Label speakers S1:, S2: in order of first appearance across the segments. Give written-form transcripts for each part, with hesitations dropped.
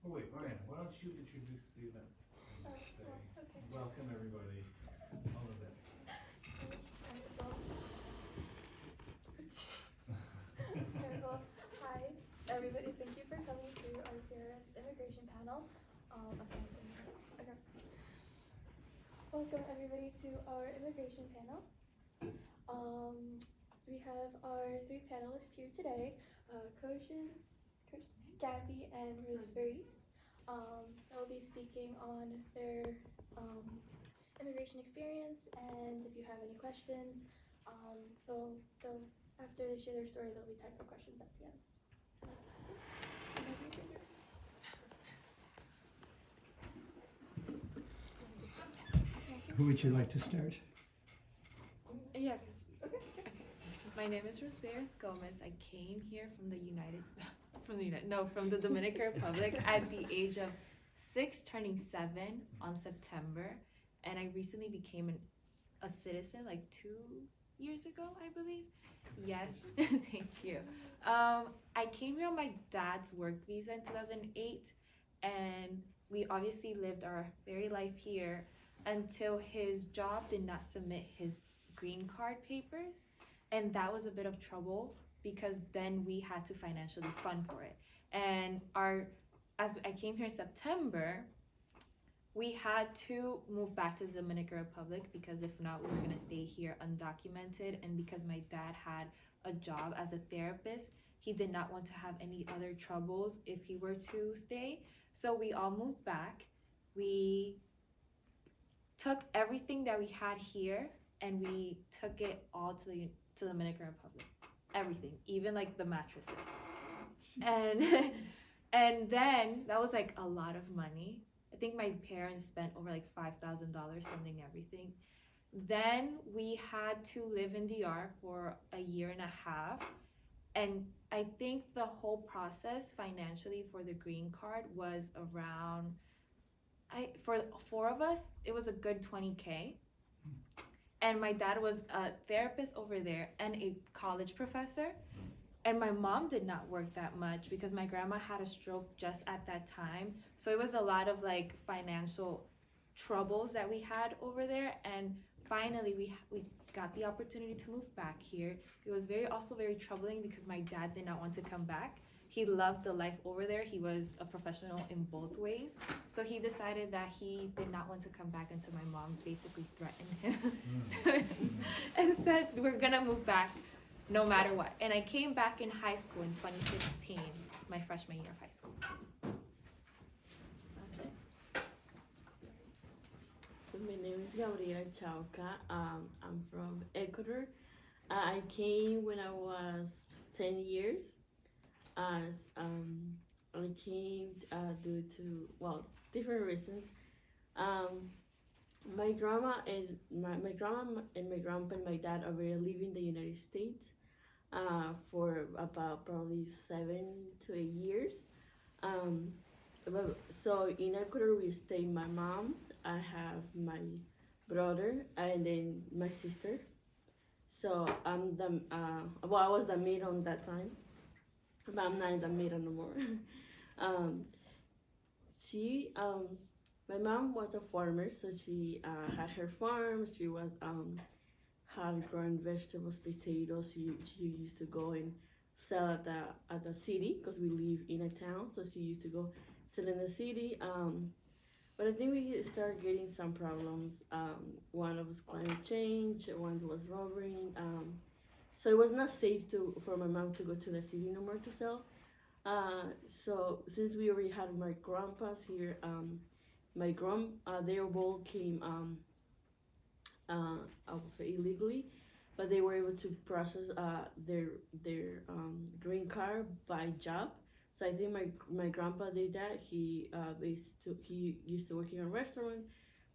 S1: Oh wait, Mariana, why don't you introduce the event and say,
S2: Okay.
S1: welcome everybody, all of that.
S2: Okay, well, hi everybody. Thank you for coming to our CRS immigration panel. Okay, I'm saying that. Okay. Welcome everybody to our immigration panel. We have our three panelists here today, Koshin, Gabby, and Rosveris. They'll be speaking on their immigration experience, and if you have any questions, they'll after they share their story, there'll be time for questions at the end. So,
S3: Who would you like to start?
S4: Yes. Okay. My name is Rosveris Gomez. I came here from the Dominican Republic at the age of 6, turning 7 on September, and I recently became a citizen like 2 years ago, I believe. Yes, thank you. I came here on my dad's work visa in 2008, and we obviously lived our very life here until his job did not submit his green card papers, and that was a bit of trouble because then we had to financially fund for it. And as I came here in September, we had to move back to the Dominican Republic because if not, we were gonna stay here undocumented. And because my dad had a job as a therapist, he did not want to have any other troubles if he were to stay. So we all moved back. We took everything that we had here and we took it all to the Dominican Republic. Everything, even like the mattresses. And and then that was like a lot of money. I think my parents spent over like $5,000 sending everything. Then we had to live in DR for a year and a half. And I think the whole process financially for the green card was around, for 4 of us, it was a good 20K. And my dad was a therapist over there and a college professor. And my mom did not work that much because my grandma had a stroke just at that time. So it was a lot of like financial troubles that we had over there. And finally we got the opportunity to move back here. It was also very troubling because my dad did not want to come back. He loved the life over there. He was a professional in both ways. So he decided that he did not want to come back until my mom basically threatened him and said, we're gonna move back no matter what. And I came back in high school in 2016, my freshman year of high school. That's it.
S5: My name is Gabriela Chauca. I'm from Ecuador. I came when I was 10 years. As I came due to different reasons. My grandma and my grandma and my grandpa and my dad are living in the United States for about probably 7 to 8 years. So in Ecuador we stay. My mom, I have my brother, and then my sister. So I'm the I was the maid on that time, but I'm not the maid anymore. um, she My mom was a farmer, so she had her farm. She was had grown vegetables, potatoes. She used to go and sell at the city because we live in a town. So she used to go sell in the city. But I think we started getting some problems. One was climate change. One was robbery. So it was not safe for my mom to go to the city no more to sell. So since we already had my grandpas here, they all came, I would say illegally, but they were able to process their green card by job. So I think my grandpa did that. He used to work in a restaurant,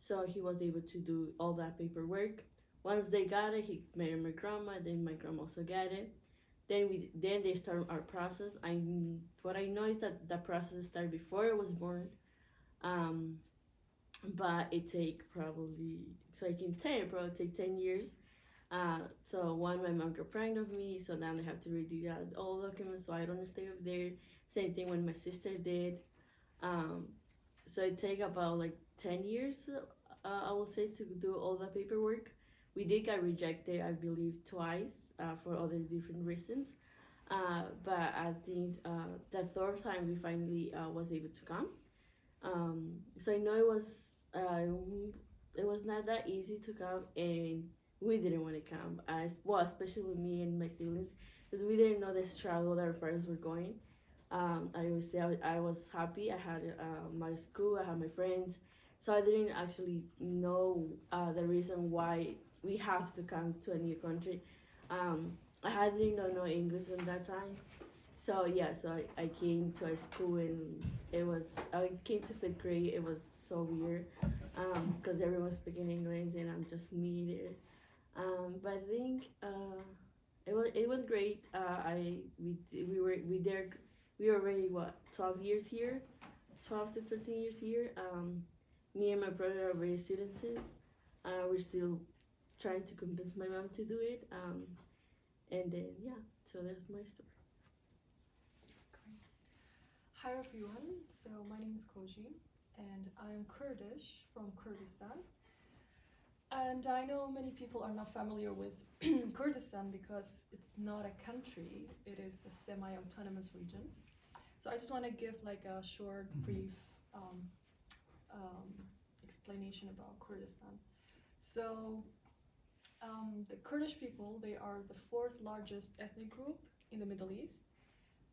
S5: so he was able to do all that paperwork. Once they got it, he married my grandma. Then my grandma also got it. Then they started our process. What I know is that the process started before I was born, but it probably take 10 years. So my mom got pregnant with me, so now they have to redo all documents. So I don't stay up there. Same thing when my sister did. Um, so it take about like 10 years, I will say, to do all the paperwork. We did get rejected, I believe, twice for other different reasons. But I think the third time we finally was able to come. So I know it was not that easy to come, and we didn't want to come as well, especially me and my siblings, because we didn't know the struggle that our parents were going. I was say I was happy. I had my school. I had my friends, so I didn't actually know the reason why we have to come to a new country. I didn't know English at that time, so yeah. So I came to a school, and I came to fifth grade. It was so weird, because everyone was speaking English and I'm just me there. But I think it went great. We were already what 12 years here, 12 to 13 years here. Me and my brother are already citizens. We're still trying to convince my mom to do it. And then yeah, so that's my story.
S6: Hi everyone, so my name is Koji and I am Kurdish from Kurdistan. And I know many people are not familiar with Kurdistan because it's not a country, it is a semi-autonomous region. So I just want to give like a short, brief explanation about Kurdistan. So the Kurdish people, they are the fourth largest ethnic group in the Middle East.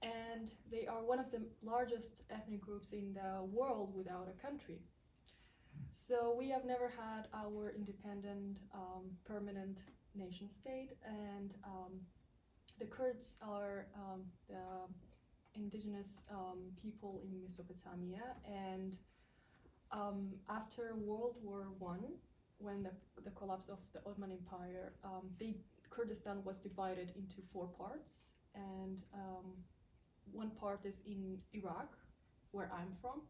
S6: And they are one of the largest ethnic groups in the world without a country. So we have never had our independent permanent nation state, and the Kurds are the indigenous people in Mesopotamia, and after World War I, when the collapse of the Ottoman Empire, Kurdistan was divided into 4 parts, and one part is in Iraq, where I'm from,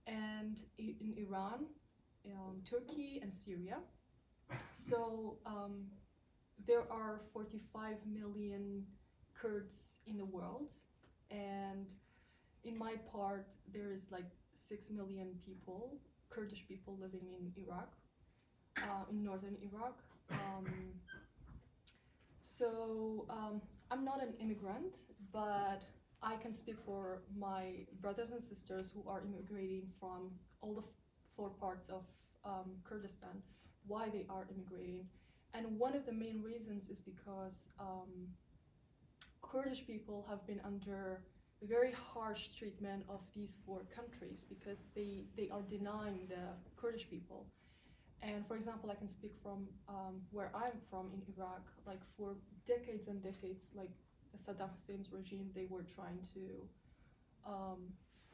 S6: and in Iran, Turkey, and Syria. So there are 45 million Kurds in the world, and in my part, there is like 6 million people, Kurdish people living in Iraq, in northern Iraq. So I'm not an immigrant, but I can speak for my brothers and sisters who are immigrating from all the 4 parts of Kurdistan, why they are immigrating. And one of the main reasons is because Kurdish people have been under very harsh treatment of these 4 countries because they are denying the Kurdish people. And for example, I can speak from where I'm from in Iraq, like for decades and decades, like Saddam Hussein's regime, they were trying to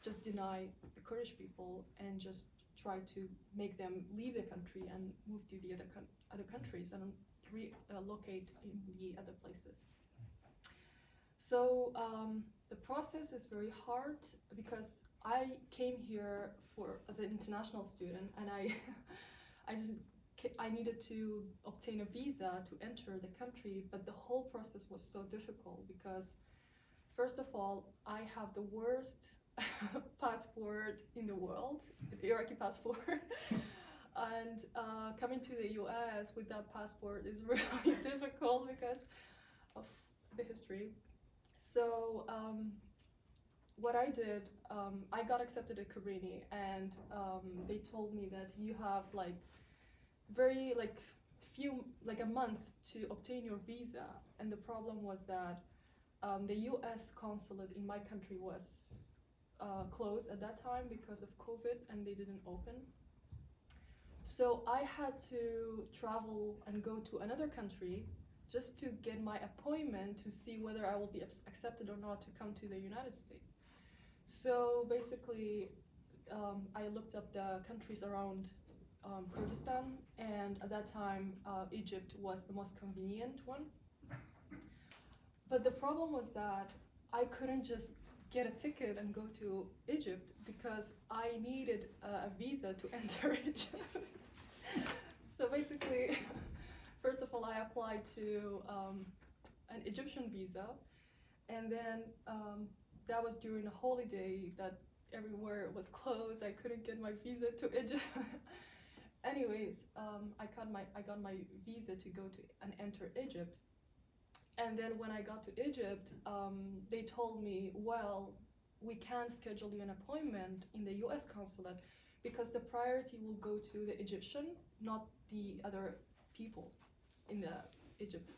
S6: just deny the Kurdish people and just try to make them leave the country and move to the other countries and relocate in the other places. So the process is very hard because I came here as an international student, and I needed to obtain a visa to enter the country, but the whole process was so difficult because, first of all, I have the worst passport in the world, the Iraqi passport, and coming to the US with that passport is really difficult because of the history. So what I did, I got accepted at Cabrini, and they told me that you have like a month to obtain your visa, and the problem was that the US consulate in my country was closed at that time because of COVID, and they didn't open. So I had to travel and go to another country just to get my appointment to see whether I will be accepted or not to come to the United States. So basically, I looked up the countries around Kurdistan, and at that time, Egypt was the most convenient one. But the problem was that I couldn't just get a ticket and go to Egypt because I needed a visa to enter Egypt. So basically, first of all, I applied to an Egyptian visa, and then that was during a holiday that everywhere was closed. I couldn't get my visa to Egypt. Anyways, I got my visa to go to and enter Egypt. And then when I got to Egypt, they told me, well, we can't schedule you an appointment in the U.S. consulate because the priority will go to the Egyptian, not the other people in the Egypt.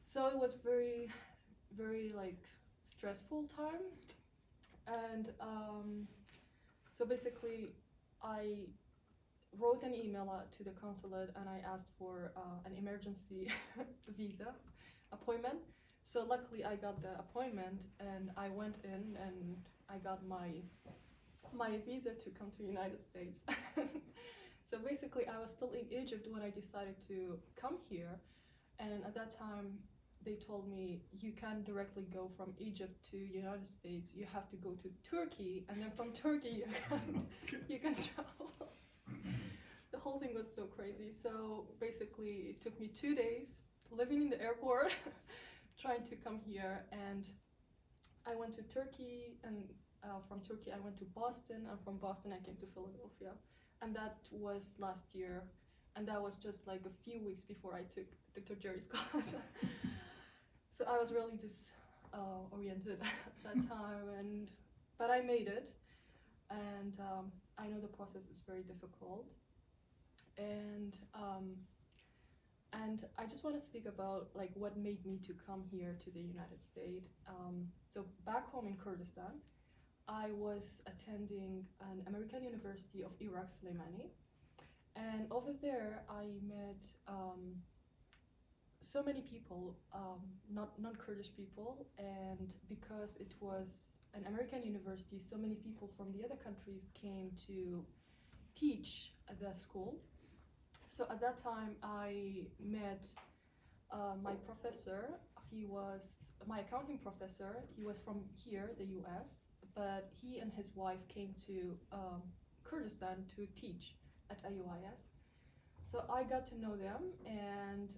S6: So it was very, very like stressful time. And so basically, I wrote an email out to the consulate and I asked for an emergency visa appointment. So luckily I got the appointment and I went in and I got my visa to come to United States. So basically I was still in Egypt when I decided to come here, and at that time they told me you can't directly go from Egypt to United States, you have to go to Turkey, and then from Turkey you can travel. The whole thing was so crazy. So basically it took me 2 days living in the airport trying to come here, and I went to Turkey, and from Turkey I went to Boston, and from Boston I came to Philadelphia, and that was last year, and that was just like a few weeks before I took Dr. Jerry's class. So I was really disoriented at that time, but I made it, and I know the process is very difficult, and I just want to speak about like what made me to come here to the United States. So back home in Kurdistan, I was attending an American University of Iraq Soleimani, and over there I met so many people, non-Kurdish people, and because it was an American university, so many people from the other countries came to teach at the school. So at that time I met my professor. He was my accounting professor. He was from here, the US, but he and his wife came to Kurdistan to teach at IUIS. So I got to know them, and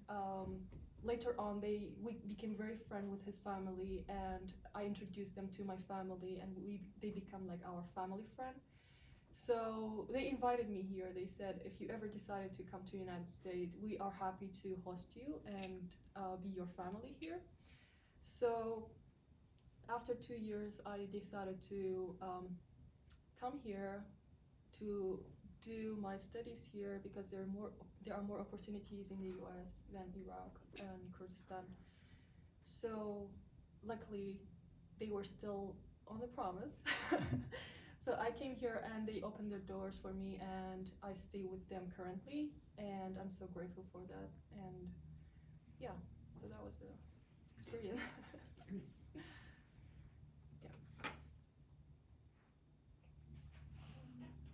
S6: later on we became very friends with his family, and I introduced them to my family, and they become like our family friend. So they invited me here. They said, if you ever decided to come to the United States, we are happy to host you and be your family here. So after 2 years, I decided to come here to do my studies here because there are more opportunities in the US than Iraq and Kurdistan. So luckily, they were still on the promise. So I came here and they opened their doors for me, and I stay with them currently, and I'm so grateful for that. And yeah, so that was the experience.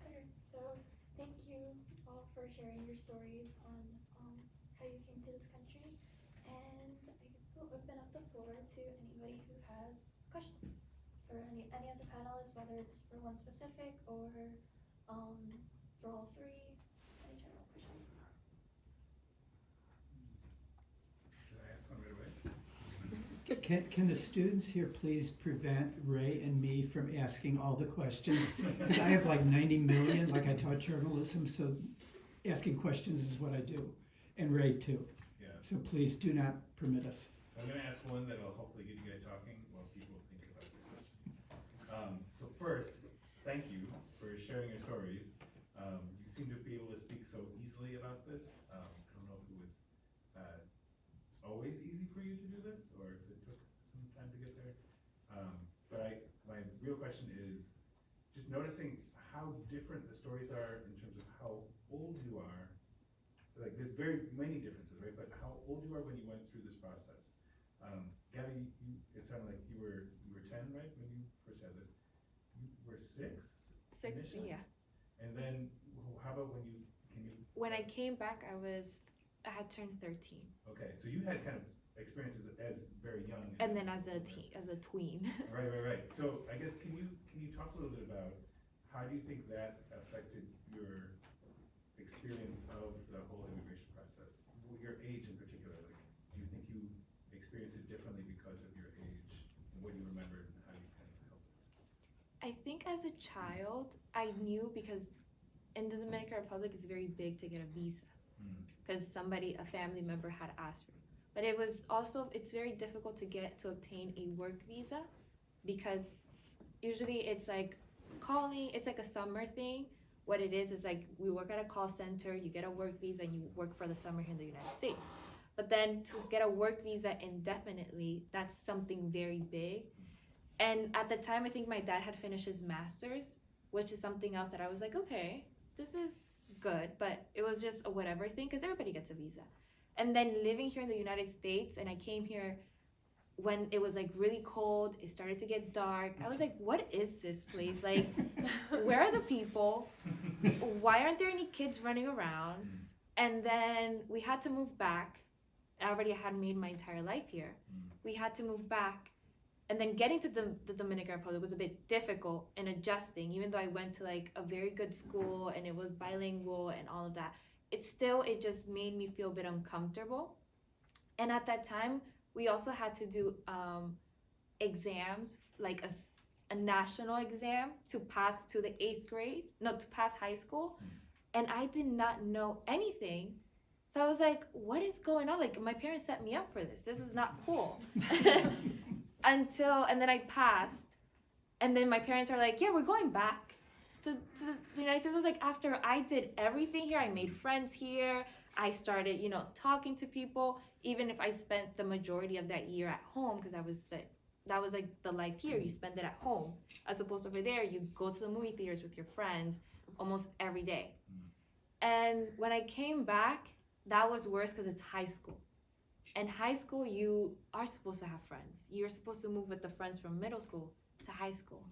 S2: Okay, so thank you all for sharing your stories on how you came to this country, and I guess we'll open up the floor to anybody who has questions for any of the panelists, whether it's for one specific or for all three. Any general questions?
S1: Should I ask one right away?
S3: Can the students here please prevent Ray and me from asking all the questions? Because I have like 90 million, like I taught journalism, so asking questions is what I do. And Ray too.
S1: Yeah.
S3: So please do not permit us.
S1: I'm going to ask one that'll hopefully get you guys talking while people think about their questions. So first, thank you for sharing your stories. You seem to be able to speak so easily about this. I don't know if it was always easy for you to do this, or if it took some time to get there. But my real question is just noticing how different the stories are in terms of how old you are. Like there's very many differences, right? But how old you are when you went through this process. Gabby, it sounded like you were 10, right, when you first had this? You were 6?
S4: 6,
S1: initially?
S4: yeah.
S1: And then how about
S4: When I came back, I had turned 13.
S1: Okay, so you had kind of experiences as very young.
S4: And then as a tween.
S1: Right. So I guess can you talk a little bit about how do you think that affected your experience of the whole immigration process? Your age in particular, like, do you think you experienced it differently because of your age and what you remembered and how you kind of helped it?
S4: I I think as a child, I knew because in the Dominican Republic, it's very big to get a visa because a family member had asked for it. But it was also, it's very difficult to obtain a work visa because usually it's like calling, it's like a summer thing. What it is like we work at a call center, you get a work visa and you work for the summer here in the United States. But then to get a work visa indefinitely, that's something very big. And at the time, I think my dad had finished his master's, which is something else that I was like, okay, this is good, but it was just a whatever thing because everybody gets a visa. And then living here in the United States, and I came here when it was like really cold, it started to get dark. I was like, what is this place? Like, where are the people? Why aren't there any kids running around? And then we had to move back. I already had made my entire life here. We had to move back. And then getting to the Dominican Republic was a bit difficult and adjusting, even though I went to like a very good school and it was bilingual and all of that. It just made me feel a bit uncomfortable. And at that time, we also had to do exams, like a national exam to pass to the 8th grade, to pass high school. And I did not know anything. So I was like, what is going on? Like, my parents set me up for this. This is not cool. And then I passed. And then my parents are like, yeah, we're going back to the United States. It was like after I did everything here, I made friends here. I started, talking to people, even if I spent the majority of that year at home, because that was like the life here. You spend it at home. As opposed to over there, you go to the movie theaters with your friends almost every day. And when I came back, that was worse because it's high school. In high school, you are supposed to have friends. You're supposed to move with the friends from middle school to high school.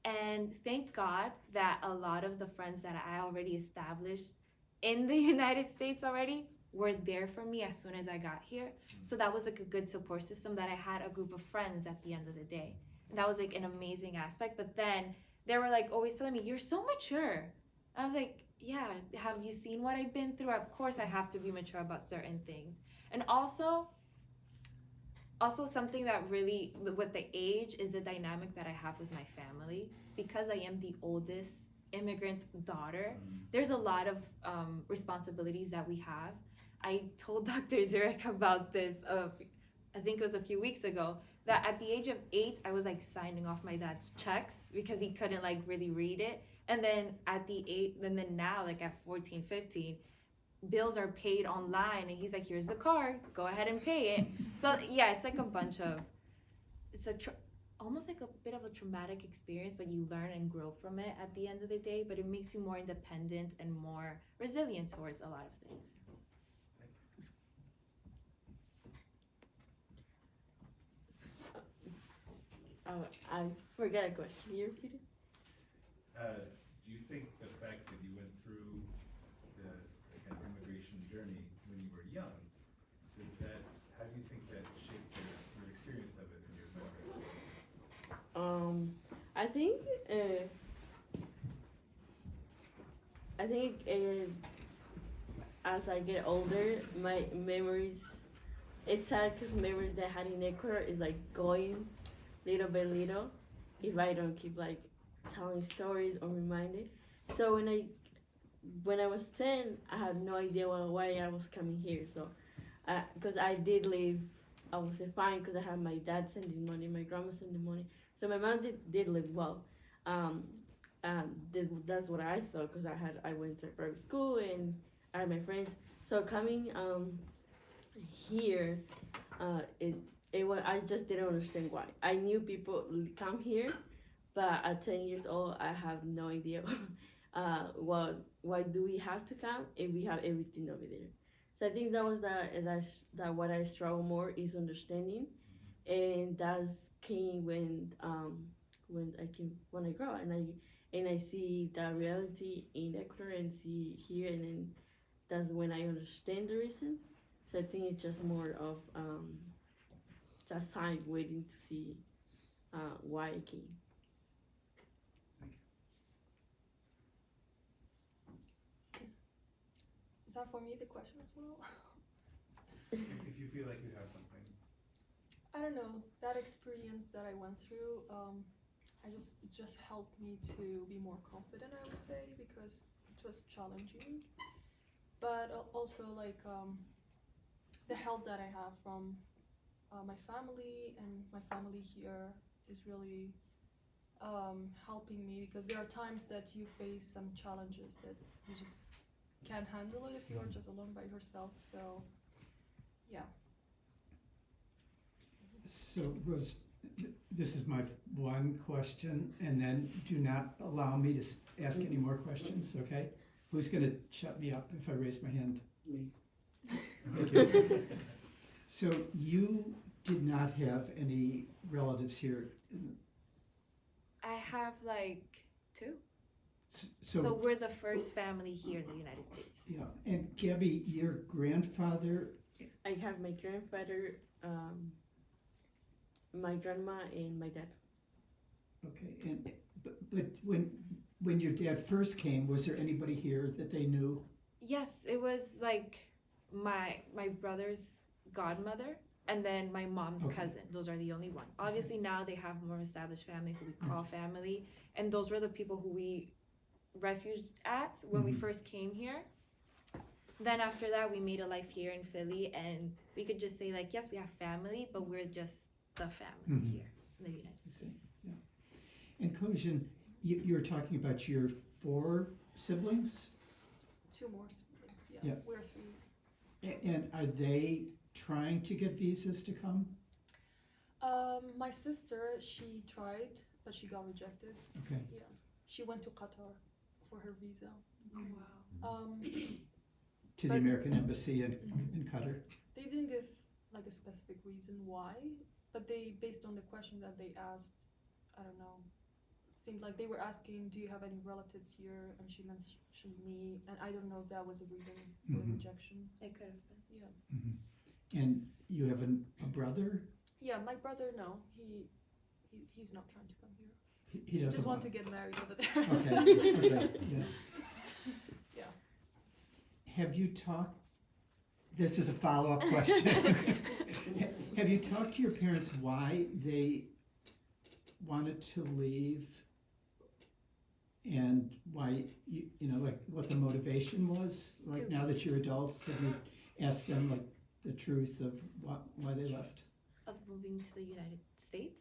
S4: And thank God that a lot of the friends that I already established in the United States already were there for me as soon as I got here. So that was like a good support system, that I had a group of friends at the end of the day. And that was like an amazing aspect. But then they were like always telling me, you're so mature. I was like, yeah, have you seen what I've been through? Of course I have to be mature about certain things. And also something that really, with the age, is the dynamic that I have with my family. Because I am the oldest immigrant daughter, there's a lot of responsibilities that we have. I told Dr. Zurich about this, I think it was a few weeks ago, that at the age of 8, I was like signing off my dad's checks because he couldn't like really read it. And then and then now like at 14, 15, bills are paid online and he's like, here's the card, go ahead and pay it. So yeah, it's like it's almost like a bit of a traumatic experience, but you learn and grow from it at the end of the day. But it makes you more independent and more resilient towards a lot of things.
S5: I forgot a question. Can you repeat it?
S1: Do you think the fact that you went through the kind of immigration journey when you were young, how do you think that shaped your experience of it and your memory?
S5: I think as I get older, my memories, it's sad because memories that I had in Ecuador is like going little by little if I don't keep like telling stories or reminding. So when I was 10, I had no idea why I was coming here. So because I did live, I was fine because I had my dad sending money, my grandma sending money. So my mom did live well. That's what I thought because I went to a private school and I had my friends. So coming here, I just didn't understand why. I knew people come here, but at 10 years old, I have no idea why do we have to come if we have everything over there. So I think that was that what I struggle more is understanding, and that's came when I grow and I see the reality in Ecuador and see here, and then that's when I understand the reason. So I think it's just more of just time waiting to see why I came.
S6: Is that for me the question as well?
S1: If you feel like you have something.
S6: I don't know. That experience that I went through it just helped me to be more confident, I would say, because it was challenging. But also like the help that I have from my family and my family here is really helping me, because there are times that you face some challenges that you just can't handle it if you are just alone by yourself. So yeah.
S3: So Rose, this is my one question, and then do not allow me to ask any more questions, okay? Who's gonna shut me up if I raise my hand?
S5: Me.
S3: Thank you. So you did not have any relatives here,
S4: I have like two.
S3: so,
S4: So we're the first family here in the United States.
S3: yeah, and Gabby, your grandfather,
S5: I have my grandfather, my grandma, and my dad.
S3: okay, and, but when your dad first came, was there anybody here that they knew?
S4: Yes, it was like my brother's godmother and then my mom's
S3: Okay.
S4: cousin. Those are the only one. Obviously now they have more established family who we call family, and those were the people who we refuged at when we
S3: Mhm.
S4: first came here. Then after that we made a life here in Philly, and we could just say like, yes, we have family, but we're just the family
S3: Mhm.
S4: here in the United
S3: I see,
S4: States.
S3: yeah. And Kojin, you were talking about your 4 siblings,
S6: 2 more siblings. Yeah,
S3: Yeah.
S6: we're 3.
S3: and are they trying to get visas to come?
S6: My sister, she tried, but she got rejected.
S3: Okay,
S6: Yeah, she went to Qatar for her visa.
S4: Oh wow.
S3: to the
S6: But-
S3: American Embassy in Qatar?
S6: They didn't give like a specific reason why, but they, based on the question that they asked, I don't know, it seemed like they were asking, do you have any relatives here? And she mentioned me, and I don't know if that was a reason for
S3: Mhm.
S6: rejection.
S4: It could have been.
S6: Yeah.
S3: Mhm. And you have a brother?
S6: Yeah, my brother, no, he's not trying to come here.
S3: He
S6: He
S3: doesn't
S6: just want
S3: want.
S6: to get married over there.
S3: Okay, okay, yeah.
S6: Yeah.
S3: Have you talked, this is a follow-up question. Have you talked to your parents why they wanted to leave? And why, you know, like what the motivation was? Like now that you're adults, have you asked them like the truth of why they left?
S4: Of moving to the United States?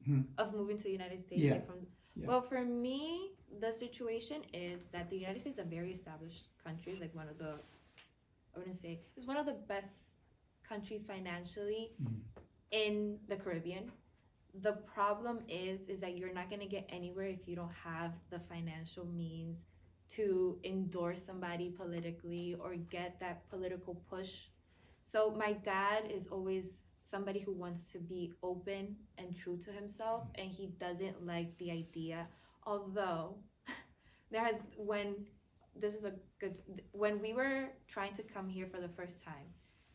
S3: Hmm.
S4: Of moving to the United States?
S3: Yeah.
S4: Like from,
S3: Yeah.
S4: Well, for me, the situation is that the United States is a very established country. It's like one of the, I wouldn't say, it's one of the best countries financially
S3: Mhm.
S4: in the Caribbean. The problem is that you're not going to get anywhere if you don't have the financial means to endorse somebody politically or get that political push. So my dad is always somebody who wants to be open and true to himself, and he doesn't like the idea, although when we were trying to come here for the first time,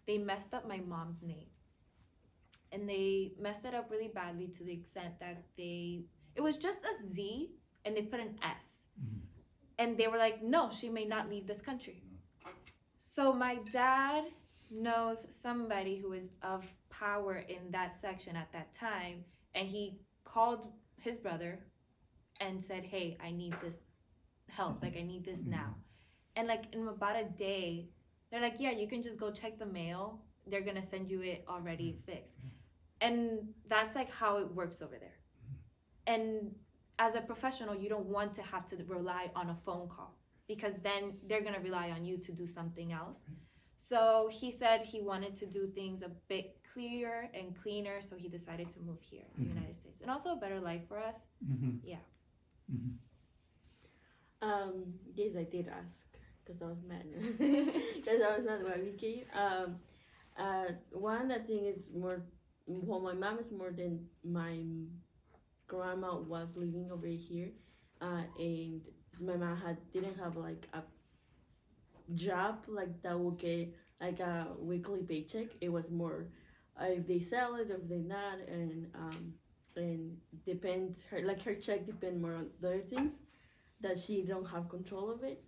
S4: they messed up my mom's name. And they messed it up really badly to the extent that it was just a Z and they put an S.
S3: Mhm.
S4: And they were like, no, she may not leave this country. So my dad knows somebody who is of power in that section at that time, and he called his brother and said, hey, I need this help, like I need this now. And like in about a day, they're like, yeah, you can just go check the mail, they're gonna send you it already fixed. And that's like how it works over there. And as a professional, you don't want to have to rely on a phone call, because then they're gonna rely on you to do something else. So he said he wanted to do things a bit clearer and cleaner, so he decided to move here in the United States. And also a better life for us.
S3: Mhm.
S4: Yeah.
S3: Mhm.
S5: Yes, I did ask because I was mad because I was not why we came. One, I think is more. Well, my mom is more than my grandma was living over here, and my mom didn't have like a job like that would get like a weekly paycheck. It was more if they sell it, if they not, and depends her check depend more on other things that she don't have control of it.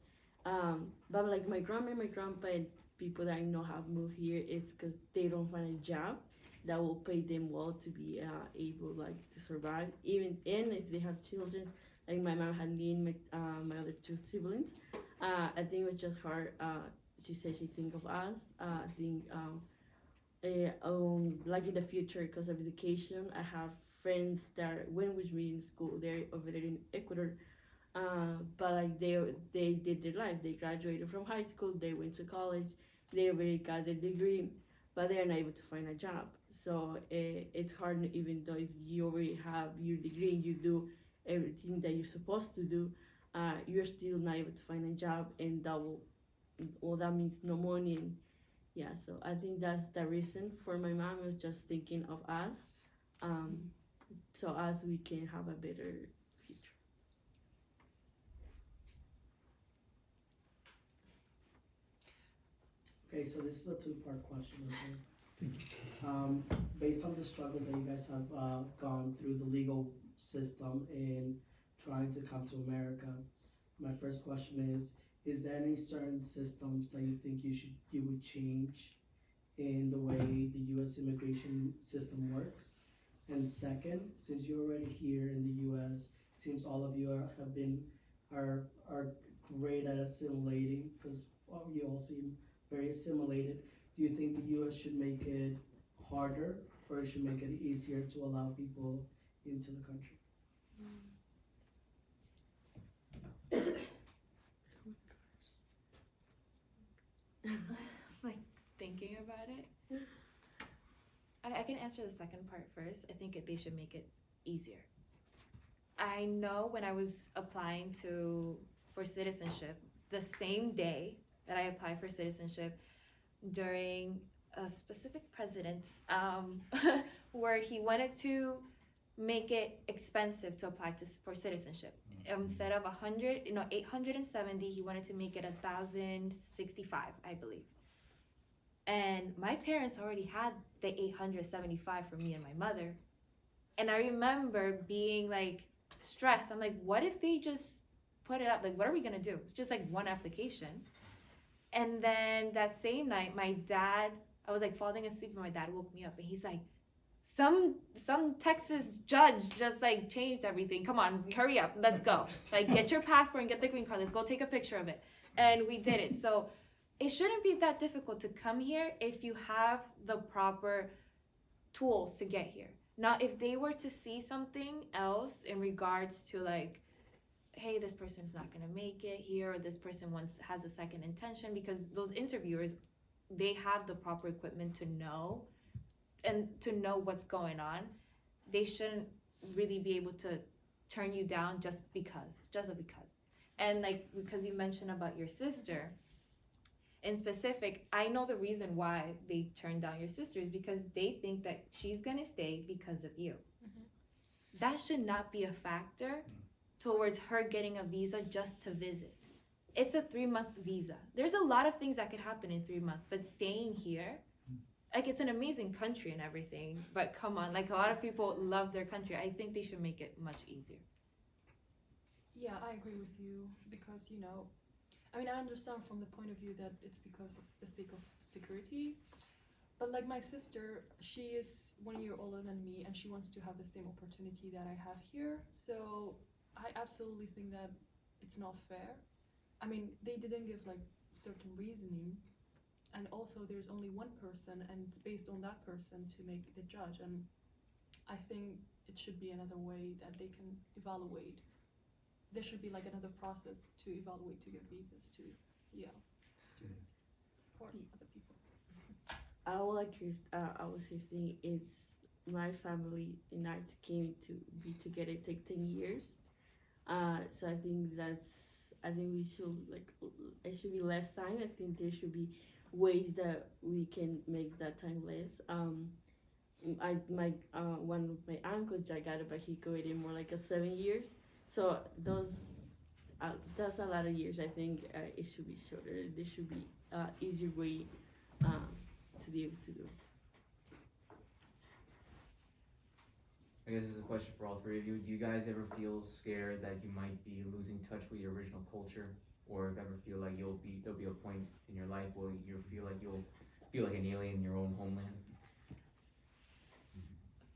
S5: But like my grandma and my grandpa and people that I know have moved here, it's because they don't find a job, that will pay them well to be able like to survive, even and if they have children. Like my mom had me and my other two siblings. I think it was just hard. She said she think of us. I think like in the future because of education. I have friends that went with me in school. They're over there in Ecuador. But like they did their life. They graduated from high school. They went to college. They already got their degree, but they're not able to find a job. So it's hard even though if you already have your degree and you do everything that you're supposed to do, you're still not able to find a job, and that means no money. And yeah, so I think that's the reason for my mom was just thinking of us, so as we can have a better future.
S7: Okay, so this is a two-part question, okay? Based on the struggles that you guys have gone through the legal system in trying to come to America, my first question is there any certain systems that you think you would change in the way the U.S. immigration system works? And second, since you're already here in the U.S., it seems all of you are great at assimilating because you all seem very assimilated. Do you think the U.S. should make it harder or it should make it easier to allow people into the country?
S4: Like thinking about it. I can answer the second part first. I think they should make it easier. I know when I was applying for citizenship, the same day that I applied for citizenship, during a specific president's where he wanted to make it expensive to apply for citizenship. Instead of 870, he wanted to make it 1,065, I believe. And my parents already had the 875 for me and my mother. And I remember being like stressed. I'm like, what if they just put it up? Like, what are we gonna do? It's just like one application. And then that same night, I was like falling asleep and my dad woke me up and he's like, some Texas judge just like changed everything. Come on, hurry up, let's go. Like, get your passport and get the green card. Let's go take a picture of it. And we did it. So it shouldn't be that difficult to come here if you have the proper tools to get here. Now, if they were to see something else in regards to like, hey, this person's not gonna make it here, or this person has a second intention, because those interviewers, they have the proper equipment to know what's going on. They shouldn't really be able to turn you down just because. And like, because you mentioned about your sister, in specific, I know the reason why they turned down your sister is because they think that she's gonna stay because of you. Mm-hmm. That should not be a factor towards her getting a visa just to visit. It's a 3-month visa. There's a lot of things that could happen in 3 months, but staying here, like, it's an amazing country and everything, but come on, like, a lot of people love their country. I think they should make it much easier.
S6: Yeah, I agree with you because, I mean, I understand from the point of view that it's because of the sake of security, but like my sister, she is 1 year older than me and she wants to have the same opportunity that I have here. So I absolutely think that it's not fair. I mean, they didn't give like certain reasoning, and also there's only one person and it's based on that person to make the judge, and I think it should be another way that they can evaluate. There should be like another process to evaluate to give visas to students or other people.
S5: I would like to, I would say thing it's my family and I came to be together. It take 10 years. So I think we should it should be less time. I think there should be ways that we can make that time less. One of my uncles got it, but he got it more like 7 years. So that's a lot of years. I think it should be shorter. There should be easier way to be able to do.
S8: I guess this is a question for all three of you. Do you guys ever feel scared that you might be losing touch with your original culture, or ever feel like there'll be a point in your life where you feel like you'll feel like an alien in your own homeland?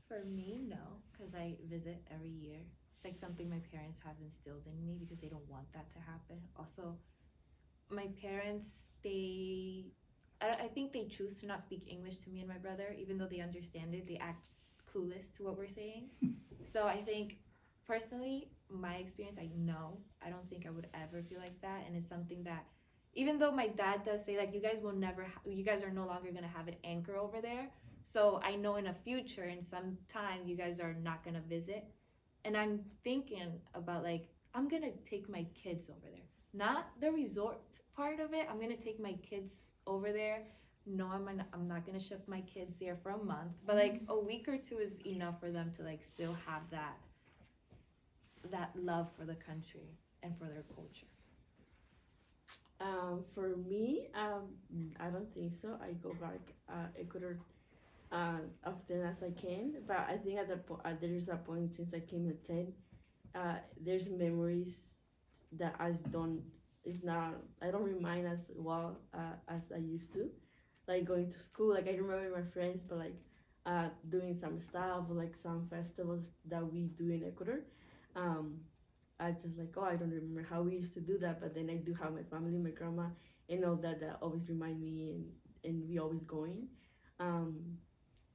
S4: For me, no, because I visit every year. It's like something my parents have instilled in me because they don't want that to happen. Also, my parents, I think they choose to not speak English to me and my brother, even though they understand it. They act clueless to what we're saying. So I think, personally, my experience, I don't think I would ever feel like that, and it's something that, even though my dad does say like you guys will never, you guys are no longer gonna have an anchor over there. So I know in the future, in some time, you guys are not gonna visit, and I'm thinking about like I'm gonna take my kids over there, not the resort part of it. I'm gonna take my kids over there. No, I'm not gonna ship my kids there for a month, but like a week or two is enough for them to like still have that love for the country and for their culture.
S5: For me, I don't think so. I go back Ecuador often as I can, but I think there's a point since I came at 10, there's memories that I don't remind as well as I used to, like going to school. Like I remember my friends, but like doing some stuff, like some festivals that we do in Ecuador. I just like, I don't remember how we used to do that, but then I do have my family, my grandma, and all that always remind me, and we always going.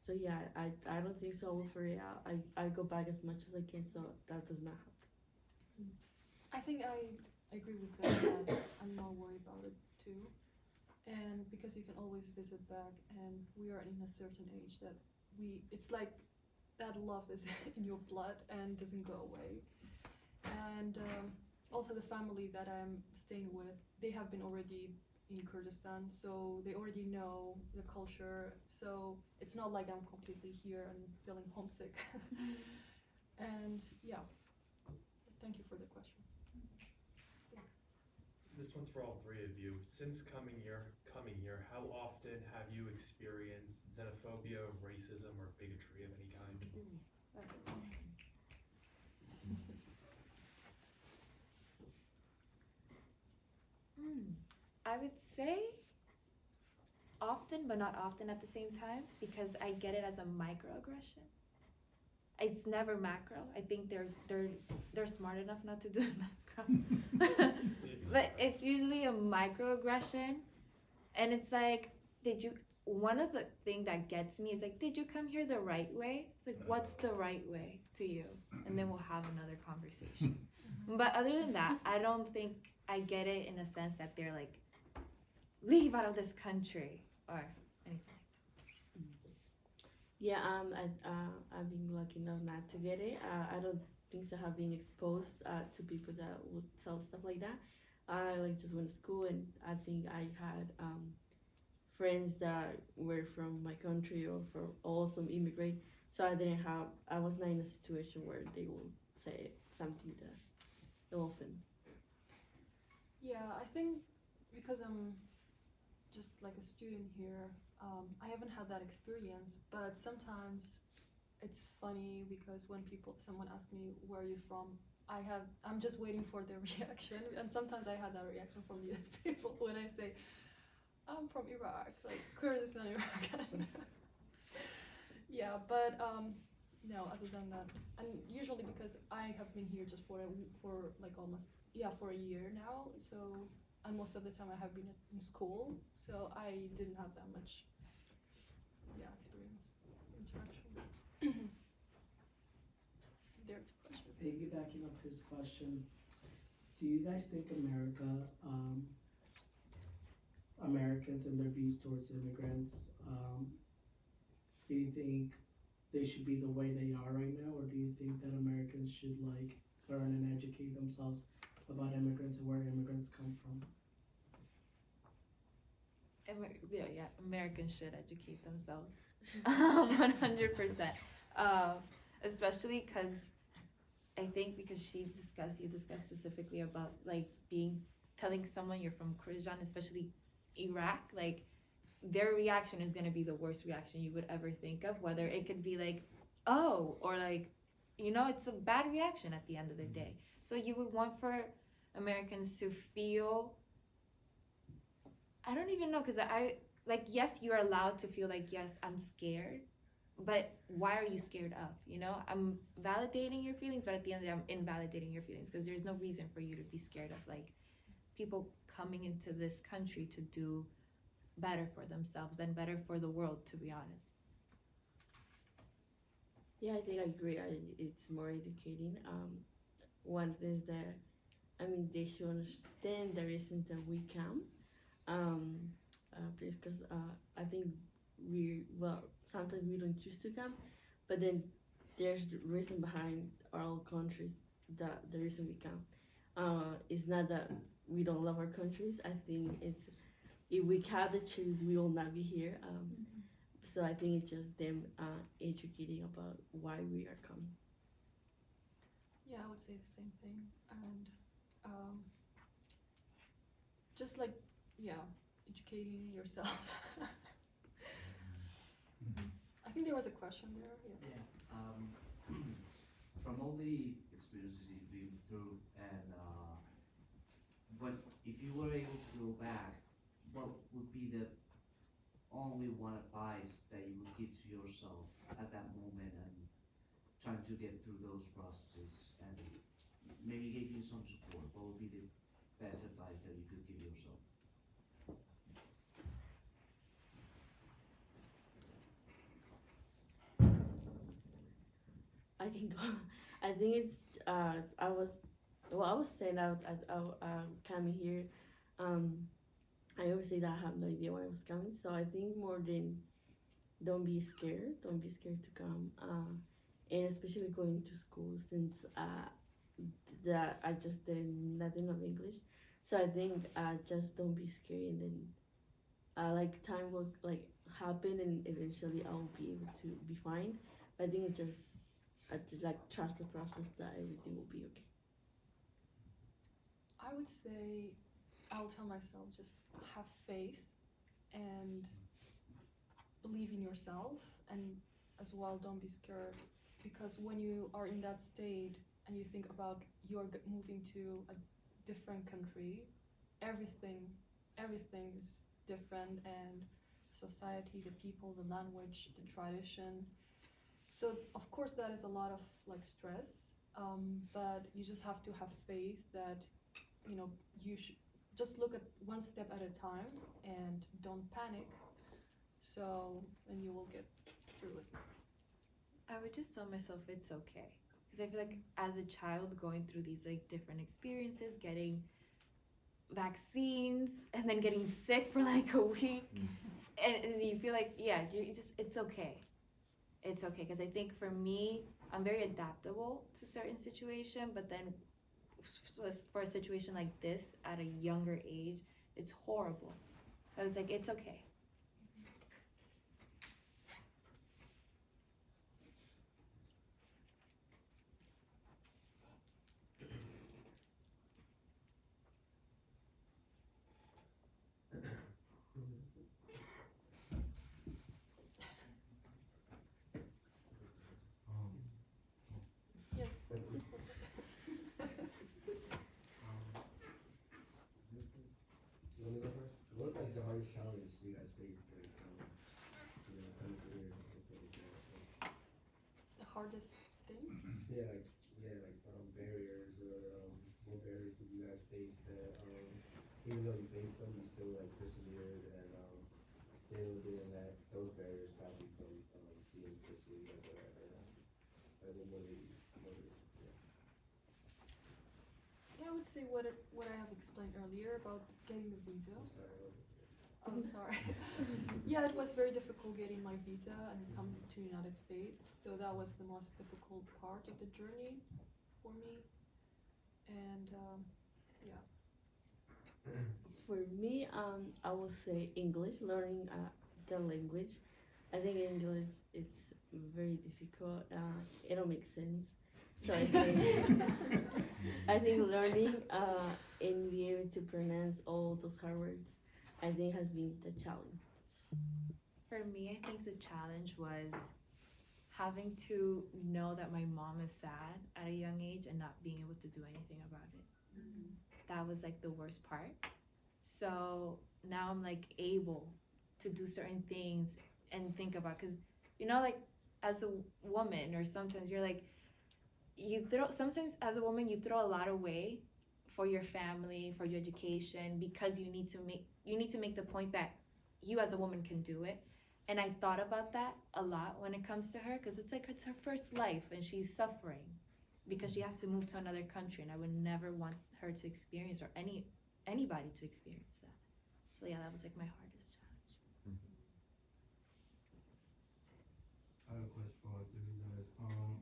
S5: So yeah, I don't think so for it. I go back as much as I can, so that does not happen.
S6: I think I agree with that. I'm not worried about it too, and because you can always visit back, and we are in a certain age that it's like that love is in your blood and doesn't go away. And also the family that I'm staying with, they have been already in Kurdistan, so they already know the culture, so it's not like I'm completely here and feeling homesick. And yeah, thank you for the question.
S9: This one's for all three of you. Since coming here, how often have you experienced xenophobia, racism, or bigotry of any kind?
S4: That's I would say often, but not often at the same time, because I get it as a microaggression. It's never macro. I think they're smart enough not to do macro, but it's usually a microaggression, and it's like, one of the thing that gets me is like, did you come here the right way? It's like, what's the right way to you? And then we'll have another conversation. But other than that, I don't think I get it in a sense that they're like, leave out of this country or anything.
S5: Yeah, I've been lucky enough not to get it. I don't think so. Have been exposed to people that would sell stuff like that. I just went to school, and I think I had friends that were from my country or also immigrate. So I was not in a situation where they will say something that often.
S6: Yeah, I think because I'm just like a student here, I haven't had that experience, but sometimes it's funny because when someone asks me where are you from, I'm just waiting for their reaction, and sometimes I had that reaction from the other people when I say I'm from Iraq, like Kurdistan, Iraq. Yeah, but no, other than that, and usually because I have been here just for like almost for a year now, so. And most of the time I have been in school, so I didn't have that much, interaction. There are two questions.
S7: Piggybacking off his question, do you guys think Americans and their views towards immigrants, do you think they should be the way they are right now, or do you think that Americans should like learn and educate themselves about immigrants and where immigrants come from?
S4: Americans should educate themselves 100%, especially because I think because you discussed specifically about like telling someone you're from Kurdistan, especially Iraq, like their reaction is going to be the worst reaction you would ever think of, whether it could be like, oh, or like, it's a bad reaction at the end of the day. So you would want for Americans to feel, I don't even know, because yes, you're allowed to feel like, yes, I'm scared, but why are you scared of? You know, I'm validating your feelings, but at the end of the day, I'm invalidating your feelings because there's no reason for you to be scared of like people coming into this country to do better for themselves and better for the world, to be honest.
S5: Yeah, I think I agree. It's more educating. One is that, I mean, they should understand the reasons that we come. Because I think sometimes we don't choose to come, but then there's the reason behind our own countries that the reason we come. It's not that we don't love our countries. I think it's if we had to choose, we will not be here. So I think it's just them educating about why we are coming.
S6: Yeah, I would say the same thing. And just like, yeah, educating yourself. I think there was a question there. Yeah.
S10: Yeah. From all the experiences you've been through, and if you were able to go back, what would be the only one advice that you would give to yourself at that moment and trying to get through those processes, and maybe give you some support? What would be the best advice that you could give yourself?
S5: I can go. I think it's I was saying I coming here. I always say that I have no idea why I was coming. So I think more than don't be scared. Don't be scared to come. And especially going to school since that I just did nothing of English. So I think just don't be scared, and then like time will like happen, and eventually I'll be able to be fine. But I think it's just to like trust the process that everything will be okay.
S6: I would say I'll tell myself just have faith and believe in yourself, and as well don't be scared, because when you are in that state and you think about you're moving to a different country, everything is different, and society, the people, the language, the tradition. So of course that is a lot of like stress, but you just have to have faith that you should just look at one step at a time and don't panic. So then you will get through it.
S4: I would just tell myself it's okay. Because I feel like as a child going through these like different experiences, getting vaccines and then getting sick for like a week, and you feel like, yeah, you just, it's okay. It's okay. Because I think for me, I'm very adaptable to certain situation, but then for a situation like this at a younger age, it's horrible. I was like, it's okay.
S6: Yes.
S11: Let me go first. What's like the hardest challenge you guys faced, like, coming through here and stuff like that?
S6: The hardest thing?
S11: Barriers, or what barriers did you guys face that even though you faced them, you still like persevered and still didn't let those barriers stop you from being pursued as a motivated, yeah.
S6: Yeah, I would say what I have explained earlier about getting the visa.
S11: I'm sorry.
S6: Oh, sorry. Yeah, it was very difficult getting my visa and coming to the United States. So that was the most difficult part of the journey for me. And yeah.
S5: For me, I would say English, learning the language. I think English it's very difficult. It don't make sense. So I think I think learning and be able to pronounce all those hard words, I think has been the challenge.
S4: For me, I think the challenge was having to know that my mom is sad at a young age and not being able to do anything about it. That was like the worst part. So now I'm like able to do certain things and think about, because like as a woman, or sometimes you're like, sometimes as a woman, you throw a lot away for your family, for your education, because you need to make the point that you as a woman can do it. And I thought about that a lot when it comes to her, because it's like it's her first life and she's suffering because she has to move to another country, and I would never want her to experience, or anybody to experience that. So yeah, that was like my hardest challenge.
S11: I have a question for all three of you guys.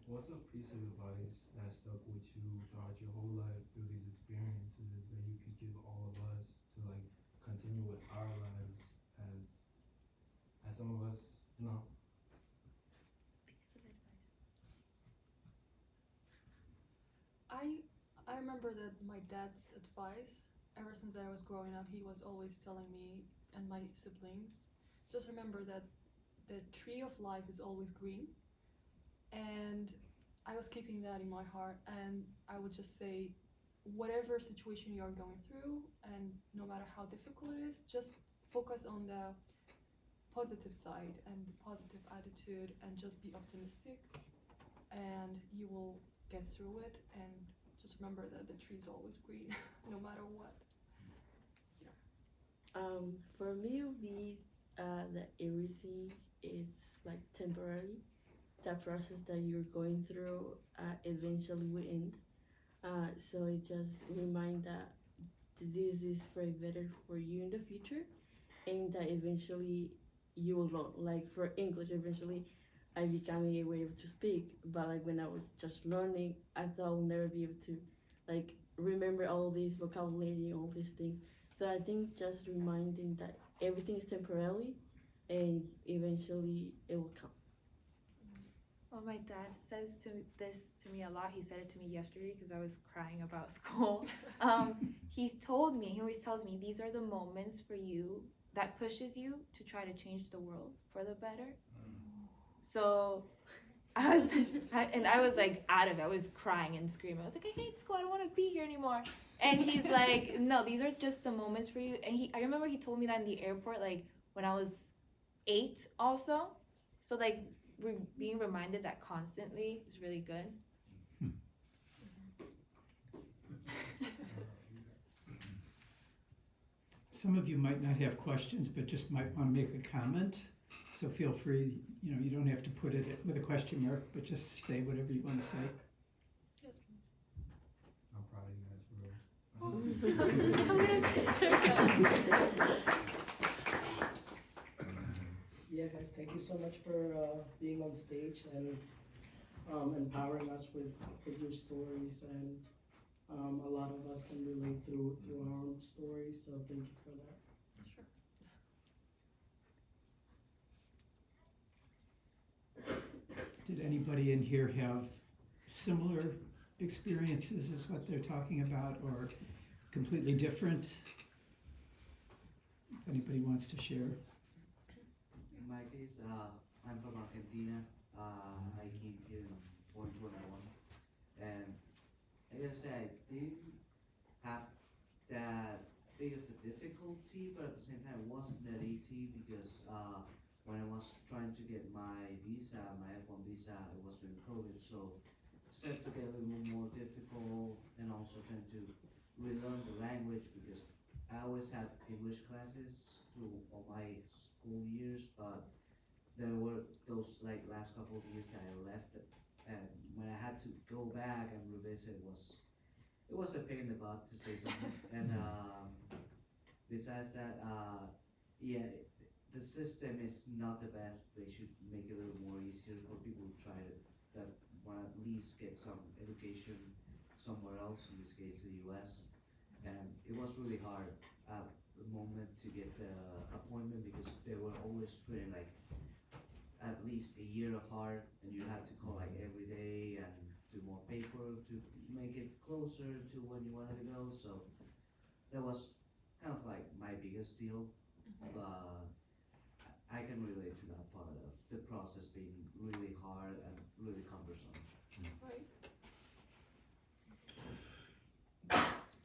S11: What's a piece of advice that stuck with you throughout your whole life through these experiences that you could give all of us to like continue with our lives as some of us, you know?
S4: Piece of advice.
S6: I remember that my dad's advice, ever since I was growing up, he was always telling me and my siblings, just remember that the tree of life is always green. And I was keeping that in my heart, and I would just say, whatever situation you are going through, and no matter how difficult it is, just focus on the positive side and the positive attitude, and just be optimistic, and you will get through it. And just remember that the tree is always green, no matter what.
S5: For me, it would be that everything is like temporary. That process that you're going through eventually will end. So it just remind that this is for better for you in the future, and that eventually you will learn. Like for English, eventually I became able to speak, but like when I was just learning, I thought I would never be able to like remember all these vocabulary, all these things. So I think just reminding that everything is temporary, and eventually it will come.
S4: Well, my dad says this to me a lot. He said it to me yesterday because I was crying about school. He always tells me, these are the moments for you that pushes you to try to change the world for the better. So I was like out of it. I was crying and screaming. I was like, I hate school. I don't want to be here anymore. And he's like, no, these are just the moments for you. And I remember he told me that in the airport, like when I was 8 also. So like, being reminded that constantly is really good.
S3: Some of you might not have questions, but just might want to make a comment. So feel free, you don't have to put it with a question mark, but just say whatever you want to say.
S6: Yes, please.
S11: I'm proud of you guys for real.
S7: Yeah, guys, thank you so much for being on stage and empowering us with your stories, and a lot of us can relate through our own stories, so thank you for that.
S6: Sure.
S3: Did anybody in here have similar experiences as what they're talking about, or completely different? If anybody wants to share.
S10: In my case, I'm from Argentina. I came here in 2021, and I gotta say I didn't have that big of a difficulty, but at the same time it wasn't that easy because when I was trying to get my visa, my F1 visa, it was during COVID, so it started to get a little more difficult, and also trying to relearn the language because I always had English classes through all my school years, but there were those like last couple of years that I left it, and when I had to go back and revisit, it was a pain in the butt, to say something. And besides that, yeah, the system is not the best. They should make it a little more easier for people who try to that want to at least get some education somewhere else, in this case the US. And it was really hard at the moment to get the appointment because they were always putting like at least a year apart, and you had to call like every day and do more paperwork to make it closer to when you wanted to go. So that was kind of like my biggest deal, but I can relate to that part of the process being really hard and really cumbersome.
S6: Right.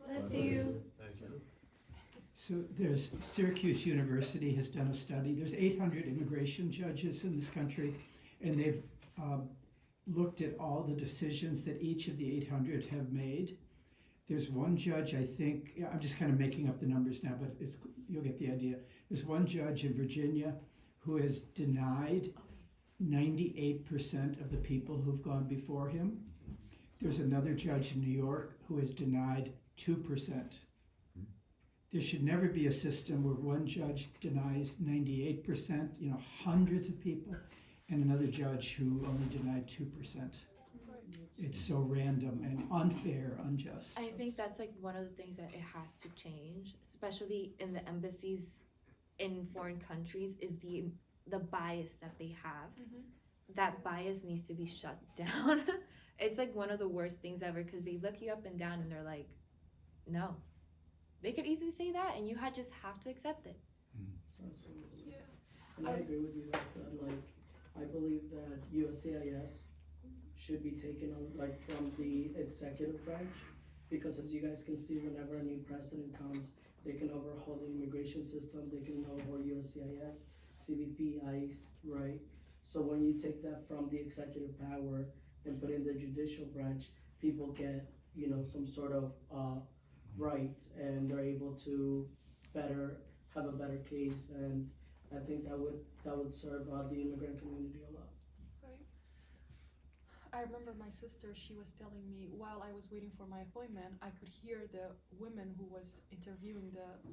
S2: Bless you.
S9: Thank you.
S3: So there's Syracuse University has done a study. There's 800 immigration judges in this country, and they've looked at all the decisions that each of the 800 have made. There's one judge, I think, I'm just kind of making up the numbers now, but you'll get the idea. There's one judge in Virginia who has denied 98% of the people who've gone before him. There's another judge in New York who has denied 2%. There should never be a system where one judge denies 98%, hundreds of people, and another judge who only denied 2%. It's so random and unfair, unjust.
S4: I think that's like one of the things that it has to change, especially in the embassies in foreign countries, is the bias that they have. That bias needs to be shut down. It's like one of the worst things ever, because they look you up and down and they're like, no. They could easily say that, and you just have to accept it.
S7: Absolutely. Yeah. And I agree with you guys that, I believe that USCIS should be taken on, from the executive branch, because as you guys can see, whenever a new president comes, they can overhaul the immigration system, they can overhaul USCIS, CBP, ICE, right? So when you take that from the executive power and put in the judicial branch, people get, some sort of rights, and they're able to have a better case, and I think that would serve the immigrant community a lot.
S6: Right. I remember my sister, she was telling me while I was waiting for my appointment, I could hear the woman who was interviewing the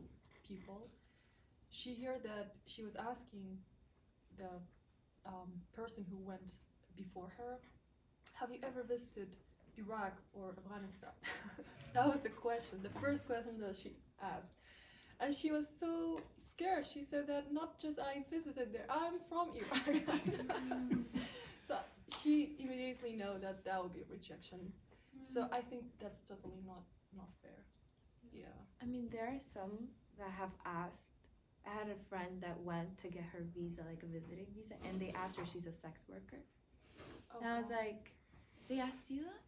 S6: people. She heard that she was asking the person who went before her, have you ever visited Iraq or Afghanistan? That was the question, the first question that she asked. And she was so scared. She said that not just I visited there, I'm from Iraq. So she immediately know that would be a rejection. So I think that's totally not fair. Yeah.
S4: I mean, there are some that have asked. I had a friend that went to get her visa, like a visiting visa, and they asked her if she's a sex worker.
S6: Oh,
S4: And I was
S6: wow.
S4: like, they asked you that?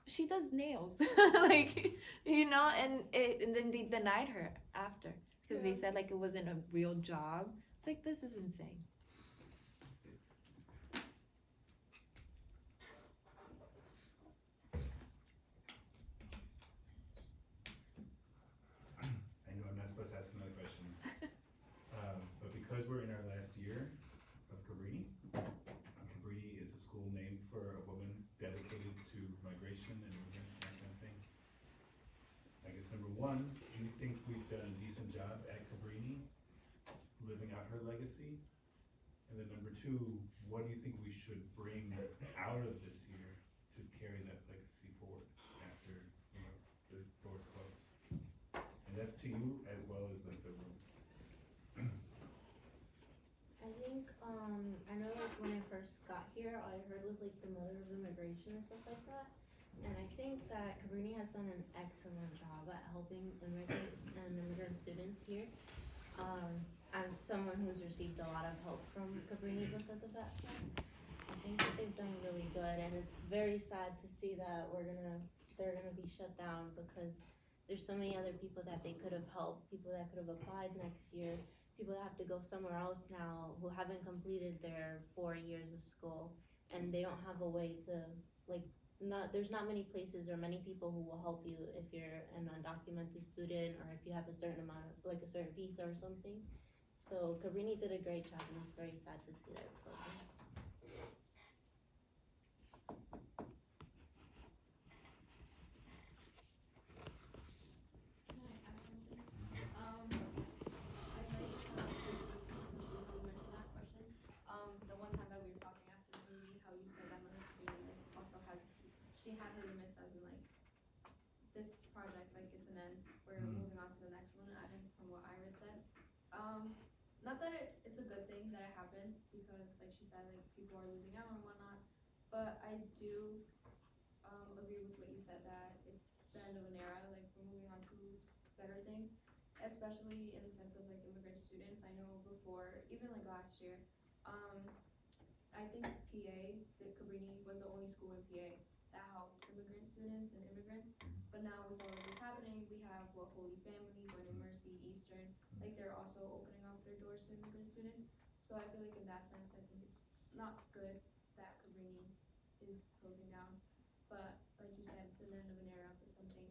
S4: She does nails, and then they denied her after, because they said like it wasn't a real job. It's like, this is insane.
S1: I know I'm not supposed to ask another question, but because we're in our last year of Cabrini, Cabrini is a school named for a woman dedicated to migration and immigrants and that kind of thing. I guess number one, do you think we've done a decent job at Cabrini living out her legacy? And then number two, what do you think we should bring out of this year to carry that legacy forward after, the doors close? And that's to you as well as the room.
S5: I think, I know when I first got here, all I heard was the mother of immigration or stuff like that. And I think that Cabrini has done an excellent job at helping immigrants and immigrant students here. As someone who's received a lot of help from Cabrini because of that stuff, I think that they've done really good, and it's very sad to see that they're gonna be shut down, because there's so many other people that they could have helped, people that could have applied next year, people that have to go somewhere else now who haven't completed their 4 years of school, and they don't have a way to there's not many places or many people who will help you if you're an undocumented student, or if you have a certain amount of a certain visa or something. So Cabrini did a great job, and it's very sad to see that it's closing.
S12: The one time that we were talking after the movie, how you said that another student also has, she had her limits as in this project, it's an end, we're moving on to the next one, I think from what Iris said. Not that it's a good thing that it happened, because like she said, people are losing out and whatnot, but I do agree with what you said, that it's the end of an era, we're moving on to better things, especially in the sense of immigrant students. I know before, even last year, I think PA, the Cabrini was the only school in PA that helped immigrant students and immigrants, but now with all of this happening, we have Holy Family, Gwen and Mercy, Eastern, they're also opening up their doors to immigrant students. So I feel like in that sense, I think it's not good that Cabrini is closing down. But like you said, it's the end of an era, but something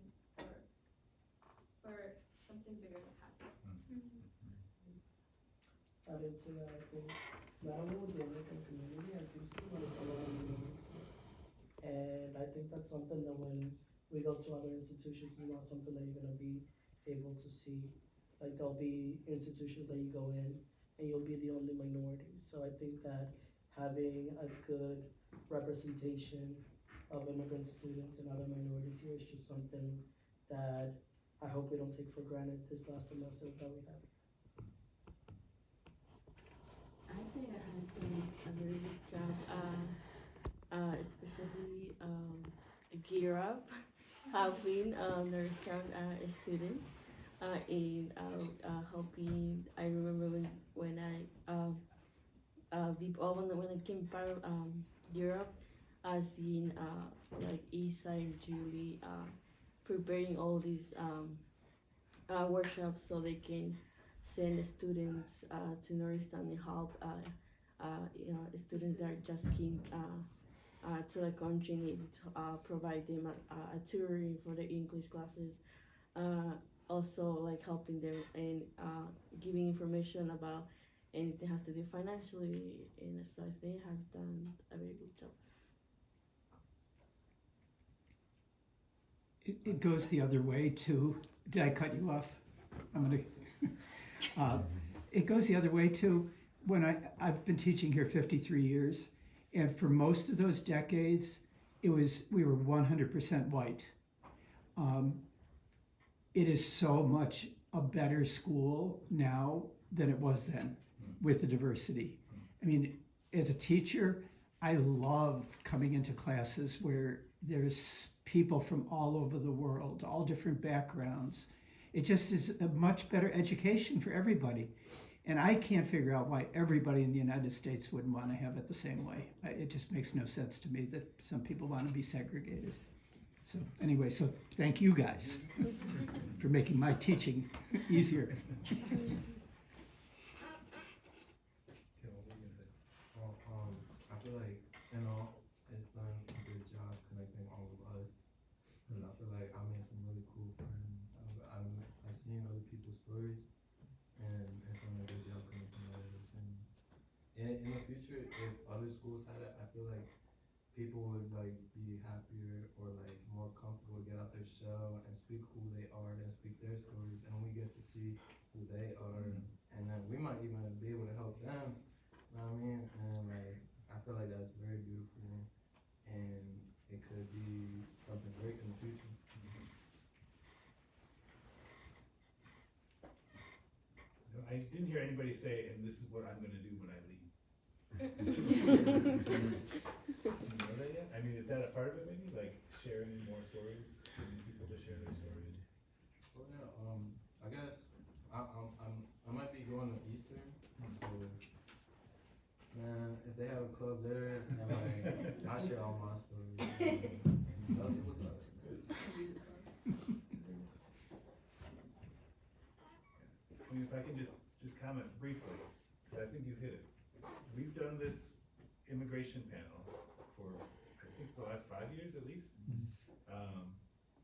S12: for something bigger to happen.
S7: Add into that, I think, not only with the American community, I do see like a lot of needs. And I think that's something that when we go to other institutions, is not something that you're gonna be able to see. Like there'll be institutions that you go in and you'll be the only minority. So I think that having a good representation of immigrant students and other minorities here is just something that I hope we don't take for granted this last semester that we have.
S5: I think I have done a very good job, especially Gear Up, helping understand students in helping. I remember when when I came part of Europe, I seen like Isa and Julie preparing all these workshops so they can send the students to Norristown and help students that are just came to the country and able to provide them a tutoring for the English classes. Also like helping them and giving information about anything has to do financially, and so I think it has done a very good job.
S3: It goes the other way too. Did I cut you off? I'm gonna. It goes the other way too. When I've been teaching here 53 years, and for most of those decades, we were 100% white. It is so much a better school now than it was then, with the diversity. I mean, as a teacher, I love coming into classes where there's people from all over the world, all different backgrounds. It just is a much better education for everybody. And I can't figure out why everybody in the United States wouldn't want to have it the same way. It just makes no sense to me that some people want to be segregated. So anyway, so thank you guys for making my teaching easier.
S11: Well, I feel like, it's done a good job connecting all of us. And I feel like I made some really cool friends. I've seen other people's stories, and it's done a good job connecting us. And in the future, if other schools had it, I feel like people would like be happier or like more comfortable to get out their shell and speak who they are and speak their stories, and we get to see who they are, and then we might even be able to help them. You know what I mean? And like I feel like that's very beautiful, and it could be something great in the future.
S1: No, I didn't hear anybody say, and this is what I'm gonna do when I leave. You know that yet? I mean, is that a part of it maybe? Like sharing more stories, getting people to share their stories?
S11: Well, yeah, I guess I might be going to Eastern. So, man, if they have a club there, and like I share all my stories. That's what's up.
S1: I mean, if I can just comment briefly, because I think you hit it. We've done this immigration panel for, I think, the last 5 years at least.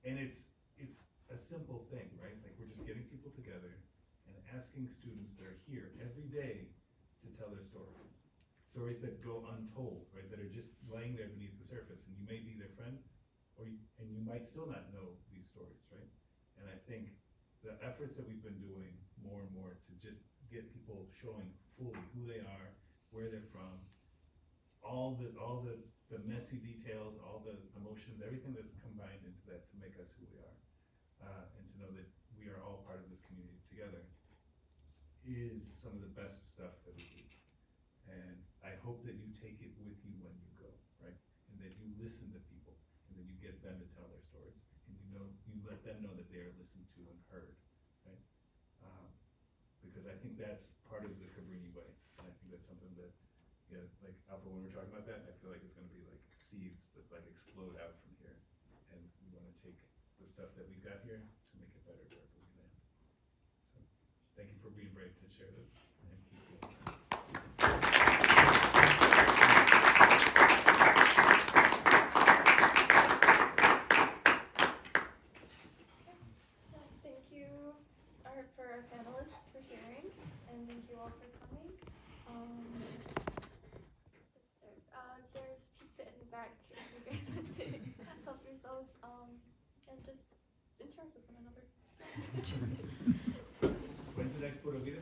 S1: And it's a simple thing, right? Like we're just getting people together and asking students that are here every day to tell their stories. Stories that go untold, right? That are just laying there beneath the surface, and you may be their friend, and you might still not know these stories, right? And I think the efforts that we've been doing more and more to just get people showing fully who they are, where they're from, all the messy details, all the emotions, everything that's combined into that to make us who we are, and to know that we are all part of this community together, is some of the best stuff that we do. And I hope that you take it with you when you go, right? And that you listen to people, and that you get them to tell their stories, and you let them know that they are listened to and heard, right? Because I think that's part of the Cabrini way, and I think that's something that, yeah, like Alpha, when we're talking about that, I feel like it's going to be like seeds that like explode out from here, and we want to take the stuff that we've got here to make it better wherever we land. So, thank you for being brave to share this, and keep going.
S2: our panelists for sharing, and thank you all for coming. There's pizza in the back if you guys want to help yourselves, and just interact with one another.
S1: When's the next Puerto Vida?